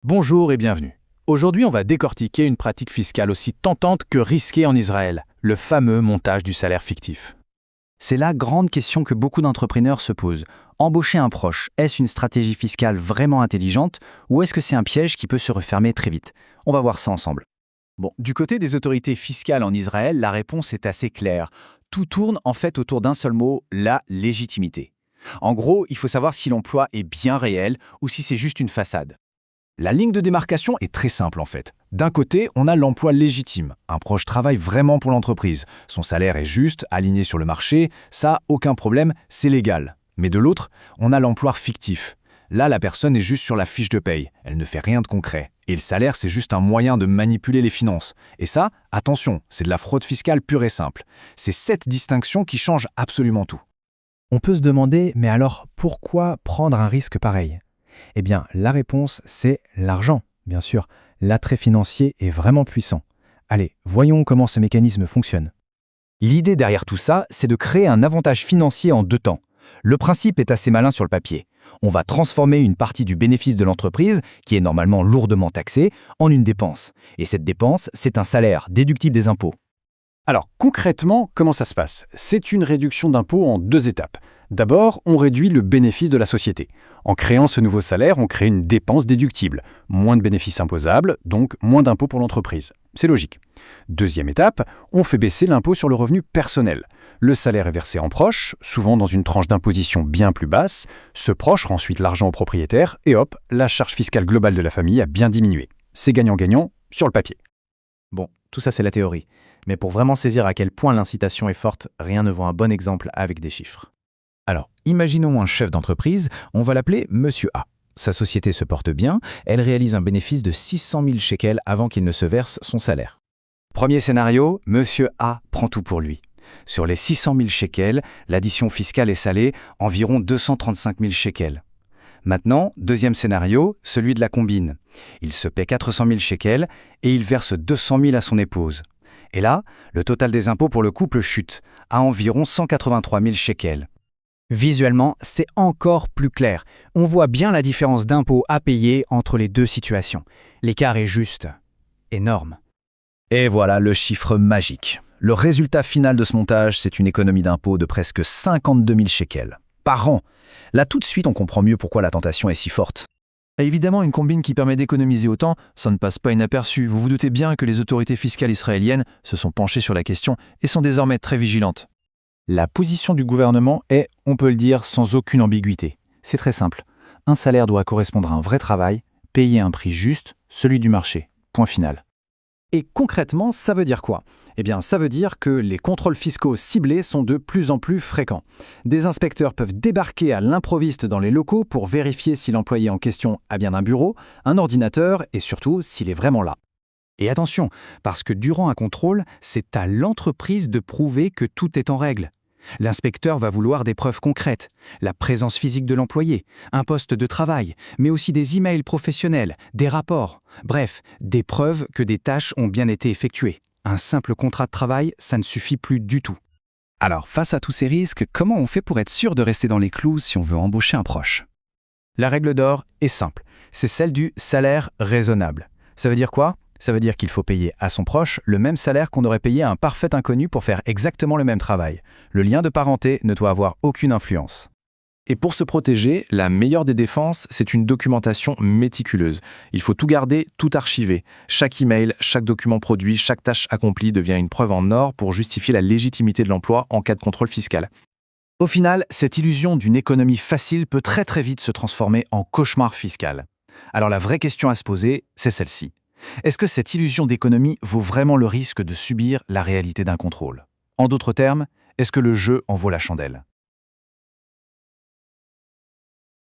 Bonjour et bienvenue. Aujourd'hui, on va décortiquer une pratique fiscale aussi tentante que risquée en Israël, le fameux montage du salaire fictif. C'est la grande question que beaucoup d'entrepreneurs se posent. Embaucher un proche, est-ce une stratégie fiscale vraiment intelligente ou est-ce que c'est un piège qui peut se refermer très vite? On va voir ça ensemble. Bon, du côté des autorités fiscales en Israël, la réponse est assez claire. Tout tourne en fait autour d'un seul mot, la légitimité. En gros, il faut savoir si l'emploi est bien réel ou si c'est juste une façade. La ligne de démarcation est très simple en fait. D'un côté, on a l'emploi légitime. Un proche travaille vraiment pour l'entreprise. Son salaire est juste, aligné sur le marché, ça, aucun problème, c'est légal. Mais de l'autre, on a l'emploi fictif. Là, la personne est juste sur la fiche de paye. Elle ne fait rien de concret. Et le salaire, c'est juste un moyen de manipuler les finances. Et ça, attention, c'est de la fraude fiscale pure et simple. C'est cette distinction qui change absolument tout. On peut se demander, mais alors pourquoi prendre un risque pareil? Eh bien, la réponse, c'est l'argent, bien sûr. L'attrait financier est vraiment puissant. Allez, voyons comment ce mécanisme fonctionne. L'idée derrière tout ça, c'est de créer un avantage financier en deux temps. Le principe est assez malin sur le papier. On va transformer une partie du bénéfice de l'entreprise, qui est normalement lourdement taxée, en une dépense. Et cette dépense, c'est un salaire déductible des impôts. Alors concrètement, comment ça se passe? C'est une réduction d'impôts en deux étapes. D'abord, on réduit le bénéfice de la société. En créant ce nouveau salaire, on crée une dépense déductible. Moins de bénéfices imposables, donc moins d'impôts pour l'entreprise. C'est logique. Deuxième étape, on fait baisser l'impôt sur le revenu personnel. Le salaire est versé en proche, souvent dans une tranche d'imposition bien plus basse. Ce proche rend ensuite l'argent au propriétaire et hop, la charge fiscale globale de la famille a bien diminué. C'est gagnant-gagnant sur le papier. Bon, tout ça c'est la théorie. Mais pour vraiment saisir à quel point l'incitation est forte, rien ne vaut un bon exemple avec des chiffres. Alors, imaginons un chef d'entreprise, on va l'appeler Monsieur A. Sa société se porte bien, elle réalise un bénéfice de 600 000 shekels avant qu'il ne se verse son salaire. Premier scénario, Monsieur A prend tout pour lui. Sur les 600 000 shekels, l'addition fiscale est salée, environ 235 000 shekels. Maintenant, deuxième scénario, celui de la combine. Il se paie 400 000 shekels et il verse 200 000 à son épouse. Et là, le total des impôts pour le couple chute à environ 183 000 shekels. Visuellement, c'est encore plus clair. On voit bien la différence d'impôts à payer entre les deux situations. L'écart est juste énorme. Et voilà le chiffre magique. Le résultat final de ce montage, c'est une économie d'impôts de presque 52 000 shekels par an. Là, tout de suite, on comprend mieux pourquoi la tentation est si forte. Et évidemment, une combine qui permet d'économiser autant, ça ne passe pas inaperçu. Vous vous doutez bien que les autorités fiscales israéliennes se sont penchées sur la question et sont désormais très vigilantes. La position du gouvernement est, on peut le dire, sans aucune ambiguïté. C'est très simple. Un salaire doit correspondre à un vrai travail, payer un prix juste, celui du marché. Point final. Et concrètement, ça veut dire quoi? Eh bien, ça veut dire que les contrôles fiscaux ciblés sont de plus en plus fréquents. Des inspecteurs peuvent débarquer à l'improviste dans les locaux pour vérifier si l'employé en question a bien un bureau, un ordinateur et surtout s'il est vraiment là. Et attention, parce que durant un contrôle, c'est à l'entreprise de prouver que tout est en règle. L'inspecteur va vouloir des preuves concrètes, la présence physique de l'employé, un poste de travail, mais aussi des emails professionnels, des rapports, bref, des preuves que des tâches ont bien été effectuées. Un simple contrat de travail, ça ne suffit plus du tout. Alors, face à tous ces risques, comment on fait pour être sûr de rester dans les clous si on veut embaucher un proche? La règle d'or est simple, c'est celle du salaire raisonnable. Ça veut dire quoi? Ça veut dire qu'il faut payer à son proche le même salaire qu'on aurait payé à un parfait inconnu pour faire exactement le même travail. Le lien de parenté ne doit avoir aucune influence. Et pour se protéger, la meilleure des défenses, c'est une documentation méticuleuse. Il faut tout garder, tout archiver. Chaque email, chaque document produit, chaque tâche accomplie devient une preuve en or pour justifier la légitimité de l'emploi en cas de contrôle fiscal. Au final, cette illusion d'une économie facile peut très très vite se transformer en cauchemar fiscal. Alors la vraie question à se poser, c'est celle-ci. Est-ce que cette illusion d'économie vaut vraiment le risque de subir la réalité d'un contrôle? En d'autres termes, est-ce que le jeu en vaut la chandelle?